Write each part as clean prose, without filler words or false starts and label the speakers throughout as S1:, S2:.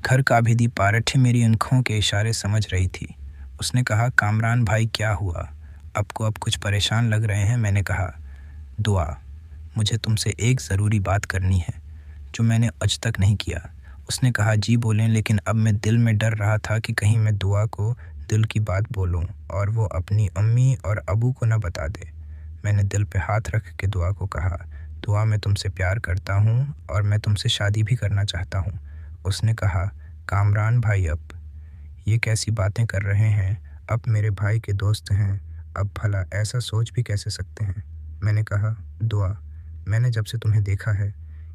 S1: घर का आभिदी पारठी मेरी आंखों के इशारे समझ रही थी। उसने कहा, कामरान भाई क्या हुआ? आपको अब कुछ परेशान लग रहे हैं। मैंने कहा, दुआ, मुझे तुमसे एक ज़रूरी बात करनी है जो मैंने आज तक नहीं किया। उसने कहा, जी बोलें, लेकिन अब मैं दिल में डर रहा था कि कहीं मैं दुआ को दिल की बात बोलूं और वो अपनी अम्मी और अबू को न बता दे। मैंने दिल पे हाथ रख के दुआ को कहा, दुआ, मैं तुमसे प्यार करता हूँ और मैं तुमसे शादी भी करना चाहता हूँ। उसने कहा, कामरान भाई, अब ये कैसी बातें कर रहे हैं? अब मेरे भाई के दोस्त हैं, अब भला ऐसा सोच भी कैसे सकते हैं? मैंने कहा, दुआ, मैंने जब से तुम्हें देखा है,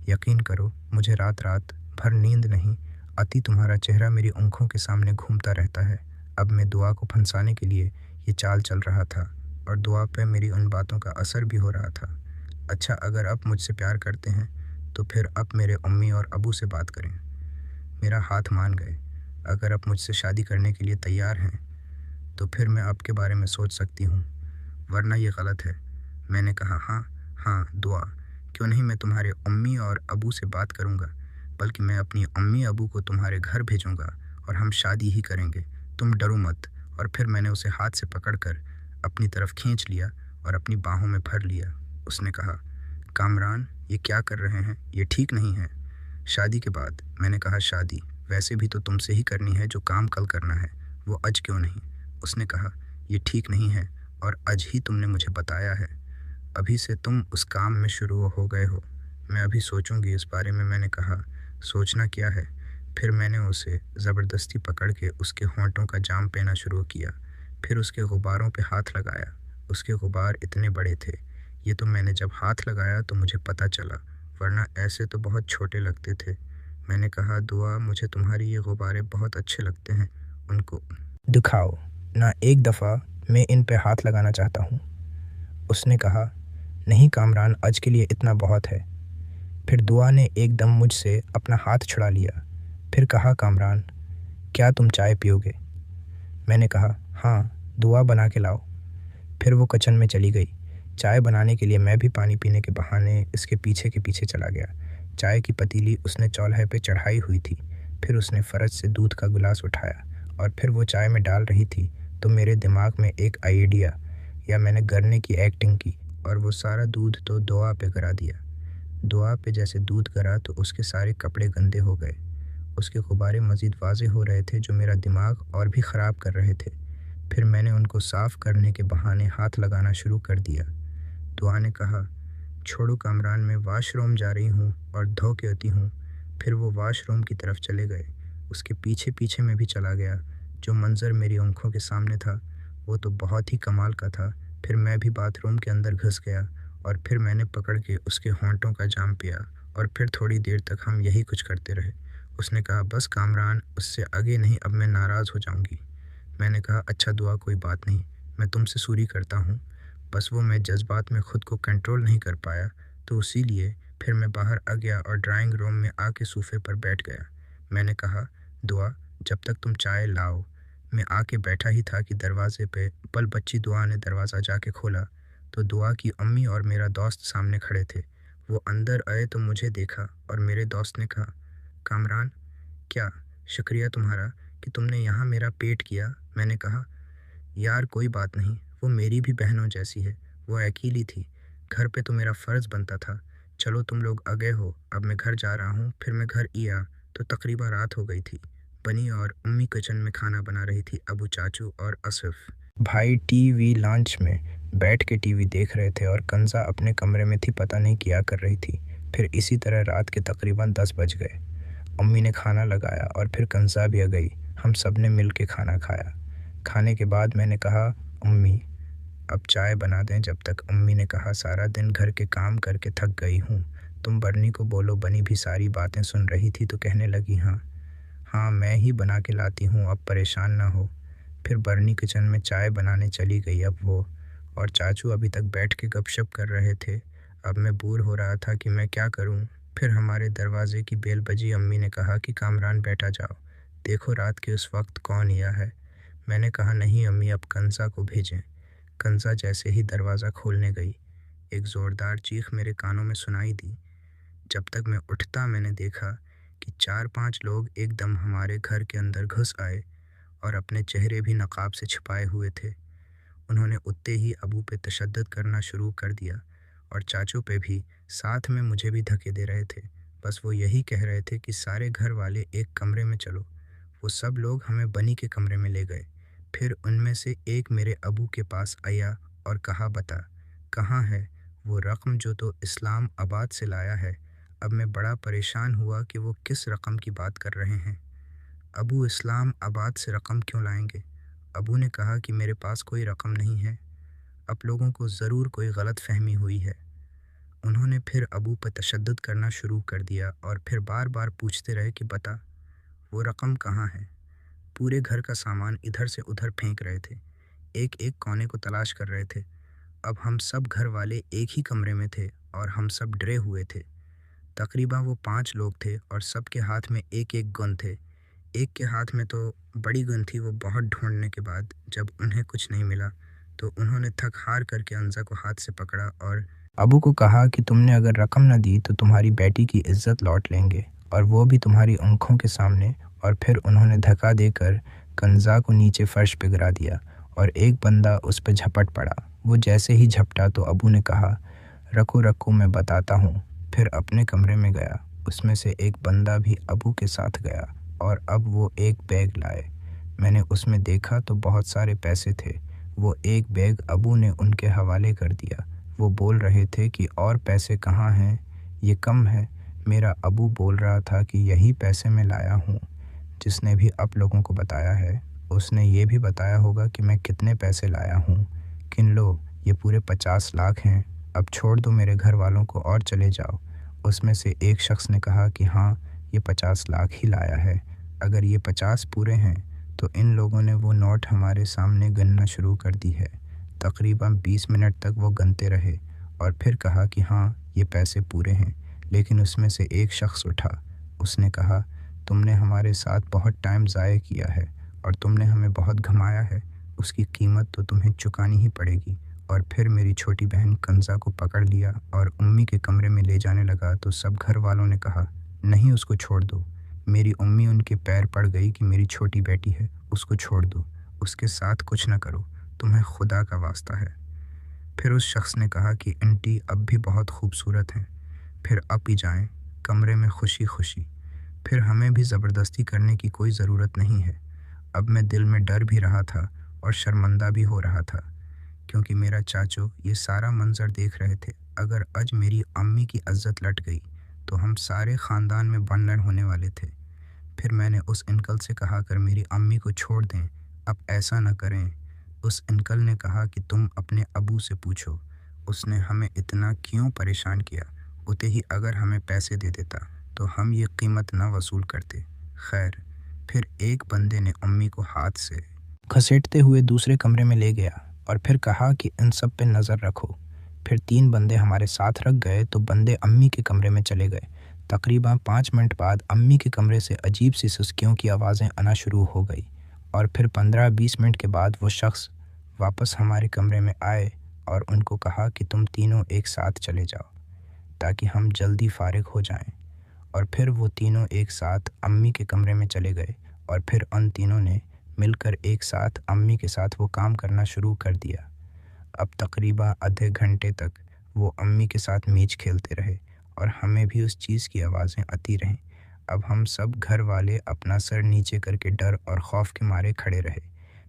S1: यकीन करो मुझे रात रात भर नींद नहीं आती। तुम्हारा चेहरा मेरी आंखों के सामने घूमता रहता है। अब मैं दुआ को फंसाने के लिए ये चाल चल रहा था और दुआ पे मेरी उन बातों का असर भी हो रहा था। अच्छा, अगर आप मुझसे प्यार करते हैं तो फिर आप मेरे अम्मी और अबू से बात करें। मेरा हाथ मान गए। अगर आप मुझसे शादी करने के लिए तैयार हैं तो फिर मैं आपके बारे में सोच सकती हूँ, वरना ये गलत है। मैंने कहा, हाँ दुआ, क्यों नहीं, मैं तुम्हारे अम्मी और अबू से बात करूँगा, बल्कि मैं अपनी अम्मी अबू को तुम्हारे घर भेजूँगा और हम शादी ही करेंगे। तुम डरो मत। और फिर मैंने उसे हाथ से पकड़कर अपनी तरफ खींच लिया और अपनी बाहों में भर लिया। उसने कहा, कामरान, ये क्या कर रहे हैं? ये ठीक नहीं है। शादी के बाद? मैंने कहा, शादी वैसे भी तो तुमसे ही करनी है। जो काम कल करना है वो आज क्यों नहीं? उसने कहा, ये ठीक नहीं है और आज ही तुमने मुझे बताया है। अभी से तुम उस काम में शुरू हो गए हो। मैं अभी सोचूंगी इस बारे में। मैंने कहा, सोचना क्या है? फिर मैंने उसे ज़बरदस्ती पकड़ के उसके होंठों का जाम पहना शुरू किया। फिर उसके गुब्बारों पे हाथ लगाया। उसके गुब्बार इतने बड़े थे, ये तो मैंने जब हाथ लगाया तो मुझे पता चला, वरना ऐसे तो बहुत छोटे लगते थे। मैंने कहा, दुआ, मुझे तुम्हारी ये गुब्बारे बहुत अच्छे लगते हैं, उनको दिखाओ ना। एक दफ़ा मैं इन पे हाथ लगाना चाहता हूँ। उसने कहा, नहीं कामरान, आज के लिए इतना बहुत है। फिर दुआ ने एकदम मुझसे अपना हाथ छुड़ा लिया। फिर कहा, कामरान, क्या तुम चाय पियोगे? मैंने कहा, हाँ, दुआ बना के लाओ। फिर वो किचन में चली गई। चाय बनाने के लिए मैं भी पानी पीने के बहाने इसके पीछे के पीछे चला गया। चाय की पतीली उसने चौल्हे पे चढ़ाई हुई थी। फिर उसने फर्श से दूध का गिलास उठाया और फिर वो चाय में डाल रही थी तो मेरे दिमाग में एक आइडिया, या मैंने गरने की एक्टिंग की और वो सारा दूध तो दुआ पे गिरा दिया। दुआ पे जैसे दूध गिरा तो उसके सारे कपड़े गंदे हो गए। उसके गुब्बारे मज़ीद वाज़े हो रहे थे जो मेरा दिमाग और भी ख़राब कर रहे थे। फिर मैंने उनको साफ़ करने के बहाने हाथ लगाना शुरू कर दिया। दुआ ने कहा, छोड़ो कामरान, मैं वाशरूम जा रही हूँ और धो के आती हूँ। फिर वो वाशरूम की तरफ चले गए। उसके पीछे पीछे मैं भी चला गया। जो मंज़र मेरी आंखों के सामने था वो तो बहुत ही कमाल का था। फिर मैं भी बाथरूम के अंदर घुस गया और फिर मैंने पकड़ के उसके होंठों का जाम पिया और फिर थोड़ी देर तक हम यही कुछ करते रहे। उसने कहा, बस कामरान, उससे आगे नहीं, अब मैं नाराज़ हो जाऊँगी। मैंने कहा, अच्छा दुआ, कोई बात नहीं, मैं तुमसे सूरी करता हूँ। बस वो मैं जज्बात में ख़ुद को कंट्रोल नहीं कर पाया, तो इसीलिए फिर मैं बाहर आ गया और ड्राइंग रूम में आके सोफ़े पर बैठ गया। मैंने कहा, दुआ, जब तक तुम चाय लाओ। मैं आके बैठा ही था कि दरवाज़े पे पल बच्ची दुआ ने दरवाज़ा जाके खोला तो दुआ की अम्मी और मेरा दोस्त सामने खड़े थे। वो अंदर आए तो मुझे देखा और मेरे दोस्त ने कहा, कामरान, क्या शुक्रिया तुम्हारा कि तुमने यहाँ मेरा पेट किया। मैंने कहा, यार कोई बात नहीं, वो मेरी भी बहनों जैसी है। वो अकेली थी, घर पे तो मेरा फ़र्ज़ बनता था। चलो तुम लोग आ गए हो, अब मैं घर जा रहा हूँ। फिर मैं घर आया तो तकरीबन रात हो गई थी। बनी और अम्मी किचन में खाना बना रही थी। अबू, चाचू और आसिफ भाई टीवी लॉन्च में बैठ के टीवी देख रहे थे और कंजा अपने कमरे में थी, पता नहीं क्या कर रही थी। फिर इसी तरह रात के तकरीबन 10 बज गए। अम्मी ने खाना लगाया और फिर कंजा भी आ गई। हम सब ने मिल के खाना खाया। खाने के बाद मैंने कहा, अम्मी, अब चाय बना दें जब तक। अम्मी ने कहा, सारा दिन घर के काम करके थक गई हूँ, तुम बरनी को बोलो। बनी भी सारी बातें सुन रही थी तो कहने लगी, हाँ मैं ही बना के लाती हूँ, अब परेशान ना हो। फिर बरनी किचन में चाय बनाने चली गई। अब वो और चाचू अभी तक बैठ के गपशप कर रहे थे। अब मैं बोर हो रहा था कि मैं क्या करूँ। फिर हमारे दरवाजे की बेल बजी। अम्मी ने कहा कि कामरान बैठा जाओ, देखो रात के उस वक्त कौन आया है। मैंने कहा, नहीं अम्मी, अब कंजा को भेजें। कंजा जैसे ही दरवाज़ा खोलने गई, एक ज़ोरदार चीख मेरे कानों में सुनाई दी। जब तक मैं उठता मैंने देखा کہ 4-5 लोग एकदम हमारे घर के अंदर घुस आए और अपने चेहरे भी नकाब से छिपाए हुए थे। उन्होंने उतने ही अबू पे तशद्दुद करना शुरू कर दिया और चाचू पे भी, साथ में मुझे भी धक्के दे रहे थे। बस वो यही कह रहे थे कि सारे घर वाले एक कमरे में चलो। वो सब लोग हमें बनी के कमरे में ले गए। फिर उनमें से एक मेरे अबू के पास आया और कहा, बता कहाँ है वो रकम जो तो इस्लाम आबाद से लाया है। अब मैं बड़ा परेशान हुआ कि वो किस रकम की बात कर रहे हैं। अबू इस्लाम आबाद से रकम क्यों लाएंगे? अबू ने कहा कि मेरे पास कोई रकम नहीं है। आप लोगों को ज़रूर कोई गलत फहमी हुई है। उन्होंने फिर अबू पर तशद्दुद करना शुरू कर दिया और फिर बार बार पूछते रहे कि बता वो रकम कहाँ है। पूरे घर का सामान इधर से उधर फेंक रहे थे, एक एक कोने को तलाश कर रहे थे। अब हम सब घर वाले एक ही कमरे में थे और हम सब डरे हुए थे। तकरीबन वो 5 लोग थे और सबके हाथ में एक एक गन थे। एक के हाथ में तो बड़ी गन थी। वो बहुत ढूंढने के बाद जब उन्हें कुछ नहीं मिला तो उन्होंने थक हार करके अंजा को हाथ से पकड़ा और अबू को कहा कि तुमने अगर रकम न दी तो तुम्हारी बेटी की इज्जत लौट लेंगे, और वो भी तुम्हारी आंखों के सामने। और फिर उन्होंने धक्का देकर कंजा को नीचे फर्श पे गिरा दिया और एक बंदा उस पर झपट पड़ा। वो जैसे ही झपटा तो अबू ने कहा, रखो रखो मैं बताता हूँ। फिर अपने कमरे में गया। उसमें से एक बंदा भी अबू के साथ गया और अब वो एक बैग लाए। मैंने उसमें देखा तो बहुत सारे पैसे थे। वो एक बैग अबू ने उनके हवाले कर दिया। वो बोल रहे थे कि और पैसे कहाँ हैं, ये कम है। मेरा अबू बोल रहा था कि यही पैसे मैं लाया हूँ। जिसने भी आप लोगों को बताया है उसने ये भी बताया होगा कि मैं कितने पैसे लाया हूँ। किन लो, ये पूरे 50 लाख हैं। अब छोड़ दो मेरे घर वालों को और चले जाओ। उसमें से एक शख्स ने कहा कि हाँ, ये 50 लाख ही लाया है। अगर ये 50 पूरे हैं तो इन लोगों ने वो नोट हमारे सामने गिनना शुरू कर दी है। तकरीबन 20 मिनट तक वो गिनते रहे और फिर कहा कि हाँ, ये पैसे पूरे हैं। लेकिन उसमें से एक शख्स उठा। उसने कहा, तुमने हमारे साथ बहुत टाइम ज़ाया किया है और तुमने हमें बहुत घुमाया है। उसकी कीमत तो तुम्हें चुकानी ही पड़ेगी। और फिर मेरी छोटी बहन कंजा को पकड़ लिया और उम्मी के कमरे में ले जाने लगा तो सब घर वालों ने कहा, नहीं, उसको छोड़ दो। मेरी उम्मी उनके पैर पड़ गई कि मेरी छोटी बेटी है, उसको छोड़ दो, उसके साथ कुछ न करो, तुम्हें खुदा का वास्ता है। फिर उस शख्स ने कहा कि आंटी अब भी बहुत खूबसूरत हैं, फिर अब ही जाएं कमरे में खुशी खुशी। फिर हमें भी ज़बरदस्ती करने की कोई ज़रूरत नहीं है। अब मैं दिल में डर भी रहा था और शर्मिंदा भी हो रहा था क्योंकि मेरा चाचू ये सारा मंजर देख रहे थे। अगर आज मेरी अम्मी की इज्जत लट गई तो हम सारे ख़ानदान में बंधन होने वाले थे। फिर मैंने उस अंकल से कहा कर मेरी अम्मी को छोड़ दें, अब ऐसा न करें। उस अंकल ने कहा कि तुम अपने अबू से पूछो, उसने हमें इतना क्यों परेशान किया। उते ही अगर हमें पैसे दे देता तो हम ये कीमत ना वसूल करते। खैर, फिर एक बंदे ने अम्मी को हाथ से घसीटते हुए दूसरे कमरे में ले गया और फिर कहा कि इन सब पे नज़र रखो। फिर 3 बंदे हमारे साथ रख गए तो बंदे अम्मी के कमरे में चले गए। तकरीबन 5 मिनट बाद अम्मी के कमरे से अजीब सी सुस्कियों की आवाज़ें आना शुरू हो गई और फिर 15-20 मिनट के बाद वो शख्स वापस हमारे कमरे में आए और उनको कहा कि तुम तीनों एक साथ चले जाओ ताकि हम जल्दी फारिग हो जाएं। और फिर वो तीनों एक साथ अम्मी के कमरे में चले गए और फिर उन तीनों ने मिलकर एक साथ अम्मी के साथ वो काम करना शुरू कर दिया। अब तकरीबन आधे घंटे तक वो अम्मी के साथ मैच खेलते रहे और हमें भी उस चीज़ की आवाज़ें आती रहें। अब हम सब घर वाले अपना सर नीचे करके डर और खौफ के मारे खड़े रहे।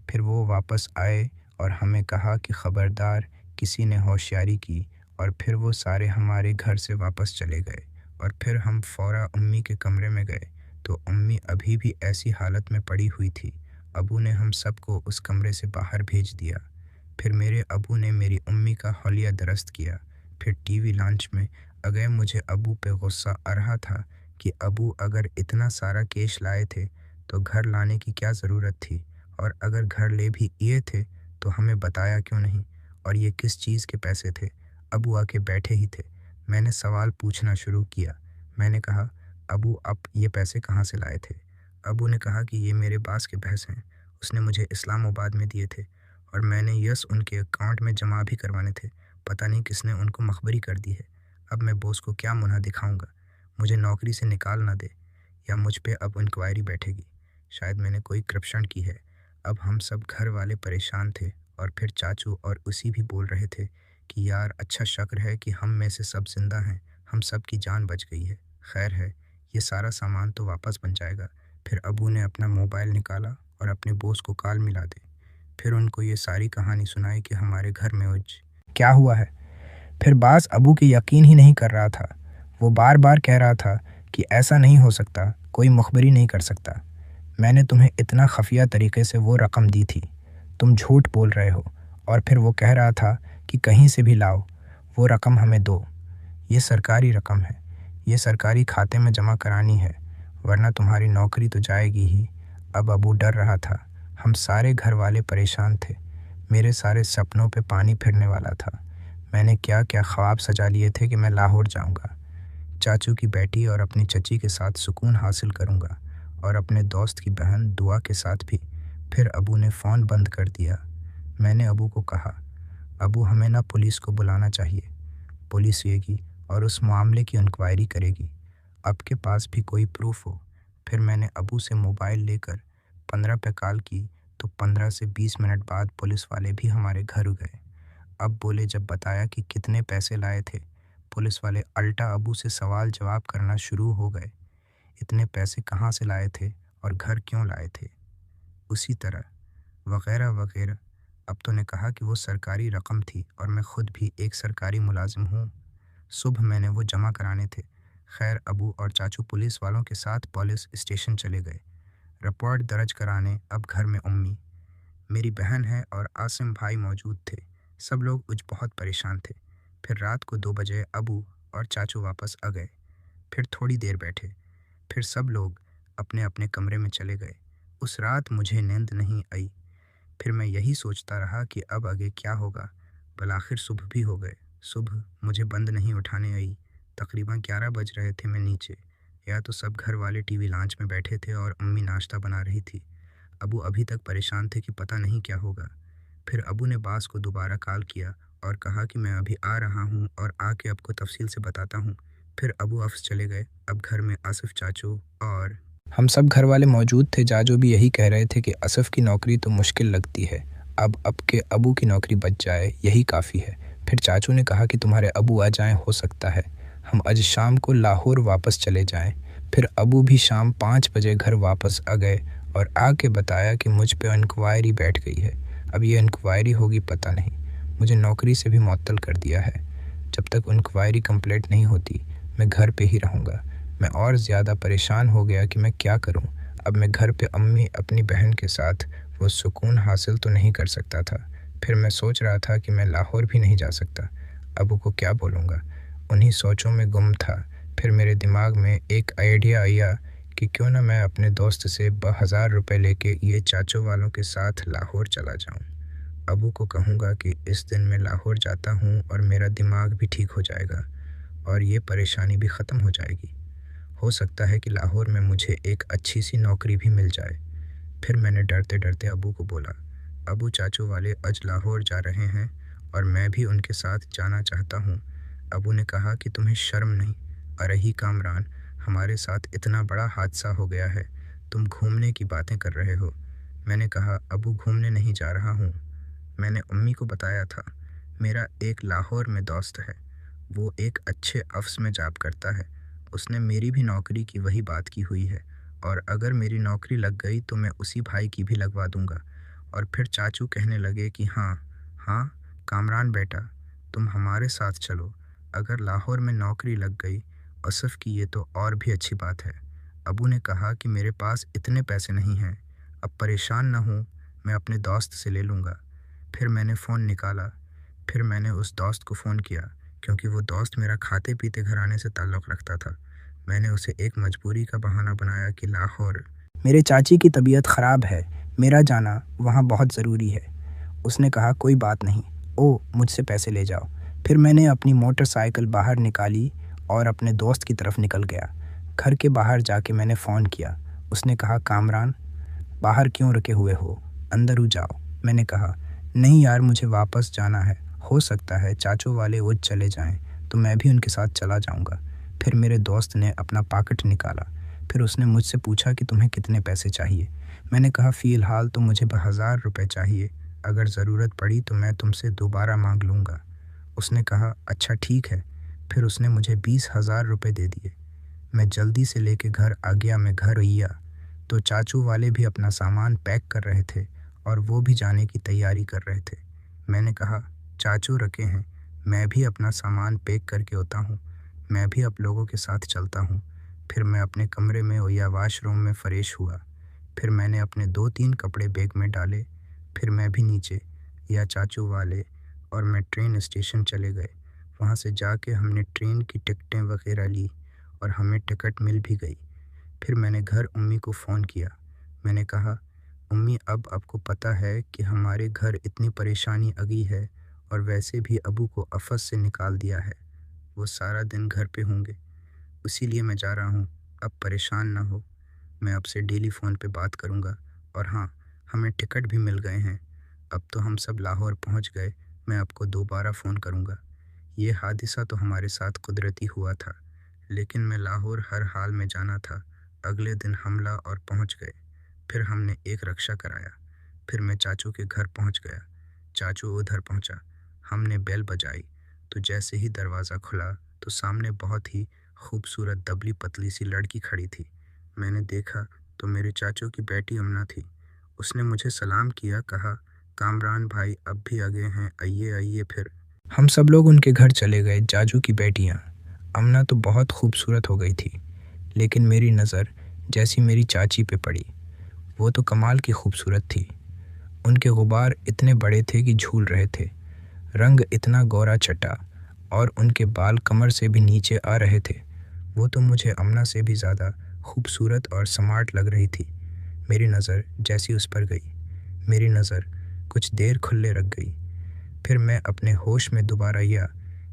S1: फिर वो वापस आए और हमें कहा कि ख़बरदार, किसी ने होशियारी की। और फिर वो सारे हमारे घर से वापस चले गए और फिर हम फ़ौरा अम्मी के कमरे में गए तो अम्मी अभी भी ऐसी हालत में पड़ी हुई थी। अबू ने हम सबको उस कमरे से बाहर भेज दिया। फिर मेरे अबू ने मेरी अम्मी का हौलिया दरस्त किया। फिर टीवी लॉन्च में अगर मुझे अबू पे गुस्सा आ रहा था कि अबू अगर इतना सारा कैश लाए थे तो घर लाने की क्या ज़रूरत थी, और अगर घर ले भी ये थे तो हमें बताया क्यों नहीं, और ये किस चीज़ के पैसे थे। अबू आके बैठे ही थे। मैंने सवाल पूछना शुरू किया। मैंने कहा, अबू आप ये पैसे कहाँ से लाए थे? अबू ने कहा कि ये मेरे बास के पैसे हैं, उसने मुझे इस्लामाबाद में दिए थे और मैंने यस उनके अकाउंट में जमा भी करवाने थे। पता नहीं किसने उनको मखबरी कर दी है। अब मैं बॉस को क्या मुँह दिखाऊंगा, मुझे नौकरी से निकाल ना दे। या मुझ पे अब इंक्वायरी बैठेगी। शायद मैंने कोई करप्शन की है। अब हम सब घर वाले परेशान थे और फिर चाचू और उसी भी बोल रहे थे कि यार अच्छा शक्र है कि हम में से सब जिंदा हैं, हम सब की जान बच गई है। खैर है, ये सारा सामान तो वापस बन जाएगा। फिर अबू ने अपना मोबाइल निकाला और अपने बॉस को कॉल मिला दे। फिर उनको ये सारी कहानी सुनाई कि हमारे घर में आज क्या हुआ है। फिर बास अबू की यकीन ही नहीं कर रहा था। वो बार बार कह रहा था कि ऐसा नहीं हो सकता, कोई मुखबरी नहीं कर सकता। मैंने तुम्हें इतना खफिया तरीके से वो रकम दी थी, तुम झूठ बोल रहे हो। और फिर वो कह रहा था कि कहीं से भी लाओ, वो रकम हमें दो। ये सरकारी रकम है, ये सरकारी खाते में जमा करानी है, वरना तुम्हारी नौकरी तो जाएगी ही। अब अबू डर रहा था। हम सारे घर वाले परेशान थे। मेरे सारे सपनों पे पानी फिरने वाला था। मैंने क्या क्या ख्वाब सजा लिए थे कि मैं लाहौर जाऊंगा, चाचू की बेटी और अपनी चची के साथ सुकून हासिल करूंगा, और अपने दोस्त की बहन दुआ के साथ भी। फिर अबू ने फ़ोन बंद कर दिया। मैंने अबू को कहा, अबू हमें ना पुलिस को बुलाना चाहिए, पुलिस आएगी और उस मामले की इंक्वायरी करेगी। आपके पास भी कोई प्रूफ हो। फिर मैंने अबू से मोबाइल लेकर 15 पे कॉल की तो 15 से 20 मिनट बाद पुलिस वाले भी हमारे घर गए। अब बोले जब बताया कि कितने पैसे लाए थे, पुलिस वाले अल्टा अबू से सवाल जवाब करना शुरू हो गए। इतने पैसे कहाँ से लाए थे और घर क्यों लाए थे, उसी तरह वगैरह वगैरह। अब तो ने कहा कि वो सरकारी रकम थी और मैं ख़ुद भी एक सरकारी मुलाजिम हूँ। सुबह मैंने वो जमा कराने थे। खैर अबू और चाचू पुलिस वालों के साथ पुलिस स्टेशन चले गए रिपोर्ट दर्ज कराने। अब घर में अम्मी, मेरी बहन है और आसिम भाई मौजूद थे। सब लोग कुछ बहुत परेशान थे। फिर रात को 2 बजे अबू और चाचू वापस आ गए। फिर थोड़ी देर बैठे, फिर सब लोग अपने अपने कमरे में चले गए। उस रात मुझे नींद नहीं आई। फिर मैं यही सोचता रहा कि अब आगे क्या होगा। बलाखिर सुबह भी हो गए। सुबह मुझे बंद नहीं उठाने आई। तकरीबन 11 बज रहे थे। मैं नीचे, या तो सब घर वाले टीवी लॉन्च में बैठे थे और अम्मी नाश्ता बना रही थी। अबू अभी तक परेशान थे कि पता नहीं क्या होगा। फिर अबू ने बास को दोबारा कॉल किया और कहा कि मैं अभी आ रहा हूँ और आके आपको तफसील से बताता हूँ। फिर अबू ऑफिस चले गए। अब घर में आसिफ चाचू और हम सब घर वाले मौजूद थे। चाचू भी यही कह रहे थे कि आसिफ की नौकरी तो मुश्किल लगती है, अब के अबू की नौकरी बच जाए यही काफ़ी है। फिर चाचू ने कहा कि तुम्हारे अबू आ जाएं, हो सकता है हम आज शाम को लाहौर वापस चले जाएं। फिर अबू भी शाम 5 बजे घर वापस आ गए और आके बताया कि मुझ पे इंक्वायरी बैठ गई है। अब ये इंक्वायरी होगी पता नहीं, मुझे नौकरी से भी मुअत्तल कर दिया है। जब तक इंक्वायरी कंप्लीट नहीं होती मैं घर पे ही रहूँगा। मैं और ज़्यादा परेशान हो गया कि मैं क्या करूँ। अब मैं घर पे अम्मी अपनी बहन के साथ वो सुकून हासिल तो नहीं कर सकता था। फिर मैं सोच रहा था कि मैं लाहौर भी नहीं जा सकता। अबू को क्या बोलूँगा, उन्हीं सोचों में गुम था। फिर मेरे दिमाग में एक आइडिया आया कि क्यों ना मैं अपने दोस्त से 1000 रुपये लेके ये चाचू वालों के साथ लाहौर चला जाऊँ। अबू को कहूँगा कि इस दिन मैं लाहौर जाता हूँ और मेरा दिमाग भी ठीक हो जाएगा और ये परेशानी भी ख़त्म हो जाएगी। हो सकता है कि लाहौर में मुझे एक अच्छी सी नौकरी भी मिल जाए। फिर मैंने डरते डरते अबू को बोला, अबू चाचू वाले आज लाहौर जा रहे हैं और मैं भी उनके साथ जाना चाहता हूँ। अबू ने कहा कि तुम्हें शर्म नहीं? अरे ही कामरान, हमारे साथ इतना बड़ा हादसा हो गया है, तुम घूमने की बातें कर रहे हो। मैंने कहा अबू घूमने नहीं जा रहा हूँ। मैंने अम्मी को बताया था मेरा एक लाहौर में दोस्त है, वो एक अच्छे अफ़्स में जॉब करता है। उसने मेरी भी नौकरी की वही बात की हुई है और अगर मेरी नौकरी लग गई तो मैं उसी भाई की भी लगवा दूंगा। और फिर चाचू कहने लगे कि हाँ हाँ कामरान बेटा, तुम हमारे साथ चलो। अगर लाहौर में नौकरी लग गई आसिफ की, ये तो और भी अच्छी बात है। अबू ने कहा कि मेरे पास इतने पैसे नहीं हैं, अब परेशान ना हूँ, मैं अपने दोस्त से ले लूँगा। फिर मैंने फ़ोन निकाला। फिर मैंने उस दोस्त को फ़ोन किया क्योंकि वो दोस्त मेरा खाते पीते घराने से ताल्लुक़ रखता था। मैंने उसे एक मजबूरी का बहाना बनाया कि लाहौर मेरे चाची की तबीयत ख़राब है, मेरा जाना वहाँ बहुत ज़रूरी है। उसने कहा कोई बात नहीं, ओ मुझसे पैसे ले जाओ। फिर मैंने अपनी मोटरसाइकिल बाहर निकाली और अपने दोस्त की तरफ निकल गया। घर के बाहर जाके मैंने फ़ोन किया। उसने कहा कामरान बाहर क्यों रुके हुए हो, अंदर हो जाओ। मैंने कहा नहीं यार, मुझे वापस जाना है, हो सकता है चाचू वाले वो चले जाएं तो मैं भी उनके साथ चला जाऊंगा। फिर मेरे दोस्त ने अपना पॉकेट निकाला। پھر اس نے مجھ سے پوچھا کہ تمہیں کتنے پیسے چاہیے۔ میں نے کہا فی الحال تو مجھے 1000 روپے چاہیے، اگر ضرورت پڑی تو میں تم سے دوبارہ مانگ لوں گا۔ اس نے کہا اچھا ٹھیک ہے، پھر اس نے مجھے 20,000 روپے دے دیے۔ میں جلدی سے لے کے گھر آ گیا۔ میں گھر آیا تو چاچو والے بھی اپنا سامان پیک کر رہے تھے اور وہ بھی جانے کی تیاری کر رہے تھے۔ میں نے کہا چاچو رکے ہیں، میں بھی اپنا سامان پیک کر کے ہوتا ہوں، میں بھی آپ لوگوں کے ساتھ چلتا ہوں۔ پھر میں اپنے کمرے میں یا واش روم میں فریش ہوا، پھر میں نے اپنے 2-3 کپڑے بیگ میں ڈالے، پھر میں بھی نیچے یا چاچو والے اور میں ٹرین اسٹیشن چلے گئے۔ وہاں سے جا کے ہم نے ٹرین کی ٹکٹیں وغیرہ لی اور ہمیں ٹکٹ مل بھی گئی۔ پھر میں نے گھر امی کو فون کیا۔ میں نے کہا امی اب آپ کو پتہ ہے کہ ہمارے گھر اتنی پریشانی آ گئی ہے، اور ویسے بھی ابو کو آفس سے نکال دیا ہے، وہ سارا دن گھر پہ ہوں گے، اسی لیے میں جا رہا ہوں، اب پریشان نہ ہو، میں آپ سے ڈیلی فون پہ بات کروں گا، اور ہاں ہمیں ٹکٹ بھی مل گئے ہیں، اب تو ہم سب لاہور پہنچ گئے، میں آپ کو دوبارہ فون کروں گا۔ یہ حادثہ تو ہمارے ساتھ قدرتی ہوا تھا، لیکن میں لاہور ہر حال میں جانا تھا۔ اگلے دن حملہ اور پہنچ گئے، پھر ہم نے ایک رکشہ کرایا، پھر میں چاچو کے گھر پہنچ گیا، چاچو ادھر پہنچا، ہم نے بیل بجائی تو جیسے ہی دروازہ کھلا تو سامنے بہت ہی خوبصورت دبلی پتلی سی لڑکی کھڑی تھی۔ میں نے دیکھا تو میرے چاچو کی بیٹی امنا تھی۔ اس نے مجھے سلام کیا، کہا کامران بھائی اب بھی آگے ہیں، آئیے آئیے۔ پھر ہم سب لوگ ان کے گھر چلے گئے۔ چاچو کی بیٹیاں امنا تو بہت خوبصورت ہو گئی تھی، لیکن میری نظر جیسی میری چاچی پہ پڑی، وہ تو کمال کی خوبصورت تھی۔ ان کے غبار اتنے بڑے تھے کہ جھول رہے تھے، رنگ اتنا گورا چٹا، اور ان کے بال کمر سے بھی نیچے آ رہے تھے۔ وہ تو مجھے امنا سے بھی زیادہ خوبصورت اور سمارٹ لگ رہی تھی۔ میری نظر جیسی اس پر گئی، میری نظر کچھ دیر کھلے رکھ گئی، پھر میں اپنے ہوش میں دوبارہ آیا،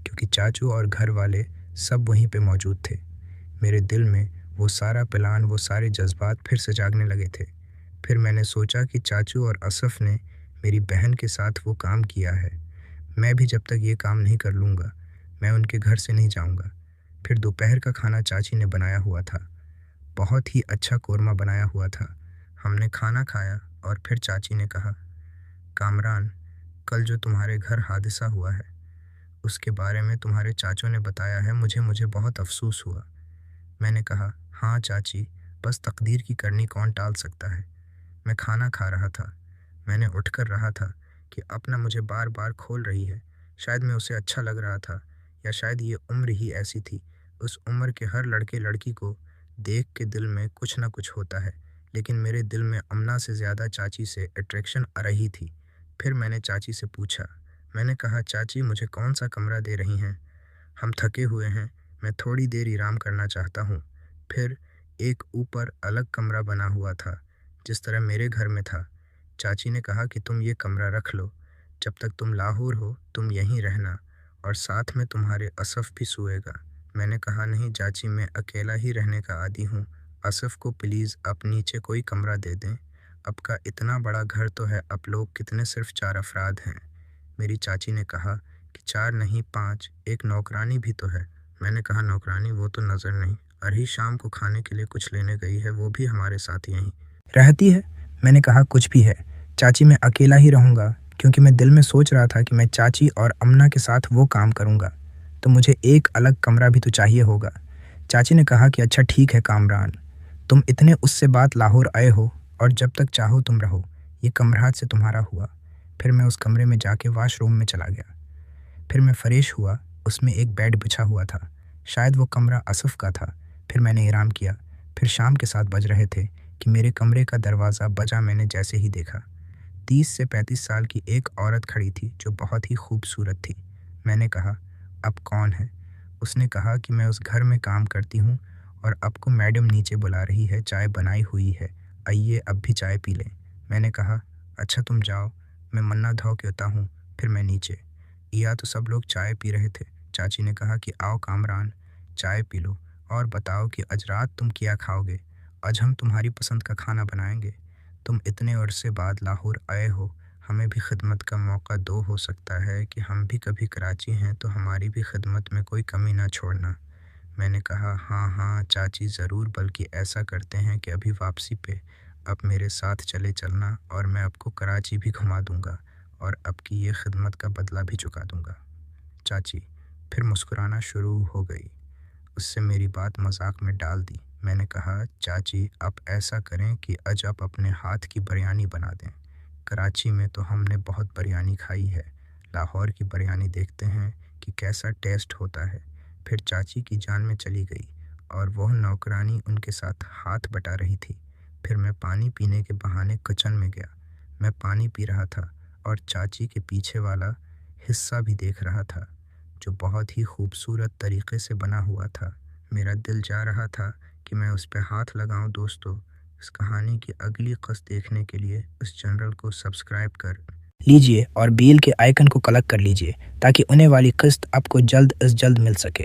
S1: کیونکہ چاچو اور گھر والے سب وہیں پہ موجود تھے۔ میرے دل میں وہ سارا پلان، وہ سارے جذبات پھر سے جاگنے لگے تھے۔ پھر میں نے سوچا کہ چاچو اور اسف نے میری بہن کے ساتھ وہ کام کیا ہے، میں بھی جب تک یہ کام نہیں کر لوں گا میں ان کے گھر سے نہیں جاؤں گا۔ پھر دوپہر کا کھانا چاچی نے بنایا ہوا تھا، بہت ہی اچھا قورمہ بنایا ہوا تھا۔ ہم نے کھانا کھایا اور پھر چاچی نے کہا کامران کل جو تمہارے گھر حادثہ ہوا ہے اس کے بارے میں تمہارے چاچو نے بتایا ہے، مجھے بہت افسوس ہوا۔ میں نے کہا ہاں چاچی، بس تقدیر کی کرنی کون ٹال سکتا ہے۔ میں کھانا کھا رہا تھا، میں نے اٹھ کر رہا تھا کہ اپنا مجھے بار بار کھول رہی ہے، شاید میں اسے اچھا لگ رہا تھا، یا شاید یہ عمر ہی ایسی تھی۔ اس عمر کے ہر لڑکے لڑکی کو دیکھ کے دل میں کچھ نہ کچھ ہوتا ہے، لیکن میرے دل میں امنا سے زیادہ چاچی سے اٹریکشن آ رہی تھی۔ پھر میں نے چاچی سے پوچھا، میں نے کہا چاچی مجھے کون سا کمرہ دے رہی ہیں؟ ہم تھکے ہوئے ہیں، میں تھوڑی دیر آرام کرنا چاہتا ہوں۔ پھر ایک اوپر الگ کمرہ بنا ہوا تھا جس طرح میرے گھر میں تھا۔ چاچی نے کہا کہ تم یہ کمرہ رکھ لو، جب تک تم لاہور ہو تم یہیں رہنا، اور ساتھ میں تمہارے اسف بھی سوئے گا۔ میں نے کہا نہیں چاچی، میں اکیلا ہی رہنے کا عادی ہوں، اسف کو پلیز آپ نیچے کوئی کمرہ دے دیں، آپ کا اتنا بڑا گھر تو ہے، آپ لوگ کتنے، صرف 4 افراد ہیں۔ میری چاچی نے کہا کہ 4 نہیں 5، ایک نوکرانی بھی تو ہے۔ میں نے کہا نوکرانی وہ تو نظر نہیں، ارہی شام کو کھانے کے لیے کچھ لینے گئی ہے، وہ بھی ہمارے ساتھ یہیں رہتی ہے۔ میں نے کہا کچھ بھی ہے چاچی، میں اکیلا ہی رہوں گا، کیونکہ میں دل میں سوچ رہا تھا کہ میں چاچی اور امنا کے ساتھ وہ کام کروں گا تو مجھے ایک الگ کمرہ بھی تو چاہیے ہوگا۔ چاچی نے کہا کہ اچھا ٹھیک ہے کامران، تم اتنے اس سے بات لاہور آئے ہو، اور جب تک چاہو تم رہو، یہ کمرہ سے تمہارا ہوا۔ پھر میں اس کمرے میں جا کے واش روم میں چلا گیا، پھر میں فریش ہوا، اس میں ایک بیڈ بچھا ہوا تھا، شاید وہ کمرہ اسف کا تھا۔ پھر میں نے آرام کیا، پھر شام کے 7 بج رہے تھے کہ میرے کمرے کا دروازہ بجا۔ میں نے جیسے ہی دیکھا 30 سے 35 سال کی ایک عورت کھڑی تھی جو بہت ہی خوبصورت تھی۔ میں نے کہا اب کون ہے؟ اس نے کہا کہ میں اس گھر میں کام کرتی ہوں اور اب کو میڈم نیچے بلا رہی ہے، چائے بنائی ہوئی ہے، آئیے اب بھی چائے پی لیں۔ میں نے کہا اچھا تم جاؤ، میں منا دھو کے ہوتا ہوں۔ پھر میں نیچے یا تو سب لوگ چائے پی رہے تھے۔ چاچی نے کہا کہ آؤ کامران چائے پی لو اور بتاؤ کہ آج رات تم کیا کھاؤ گے، آج ہم تمہاری پسند کا کھانا بنائیں گے، تم اتنے عرصے بعد لاہور آئے ہو، ہمیں بھی خدمت کا موقع دو، ہو سکتا ہے کہ ہم بھی کبھی کراچی ہیں تو ہماری بھی خدمت میں کوئی کمی نہ چھوڑنا۔ میں نے کہا ہاں ہاں چاچی ضرور، بلکہ ایسا کرتے ہیں کہ ابھی واپسی پہ اب میرے ساتھ چلے چلنا اور میں آپ کو کراچی بھی گھما دوں گا اور اب کی یہ خدمت کا بدلہ بھی چکا دوں گا۔ چاچی پھر مسکرانا شروع ہو گئی۔ اس سے میری بات مذاق میں ڈال دی۔ میں نے کہا چاچی آپ ایسا کریں کہ آج آپ اپنے ہاتھ کی بریانی بنا دیں۔ کراچی میں تو ہم نے بہت بریانی کھائی ہے، لاہور کی بریانی دیکھتے ہیں کہ کیسا ٹیسٹ ہوتا ہے۔ پھر چاچی کی جان میں چلی گئی اور وہ نوکرانی ان کے ساتھ ہاتھ بٹا رہی تھی۔ پھر میں پانی پینے کے بہانے کچن میں گیا۔ میں پانی پی رہا تھا اور چاچی کے پیچھے والا حصہ بھی دیکھ رہا تھا جو بہت ہی خوبصورت طریقے سے بنا ہوا تھا۔ میرا دل چاہ رہا تھا کہ میں اس پہ ہاتھ لگاؤں۔ دوستو، اس کہانی کی اگلی قسط دیکھنے کے لیے اس چینل کو سبسکرائب کر لیجئے اور بیل کے آئیکن کو کلک کر لیجئے تاکہ آنے والی قسط آپ کو جلد از جلد مل سکے۔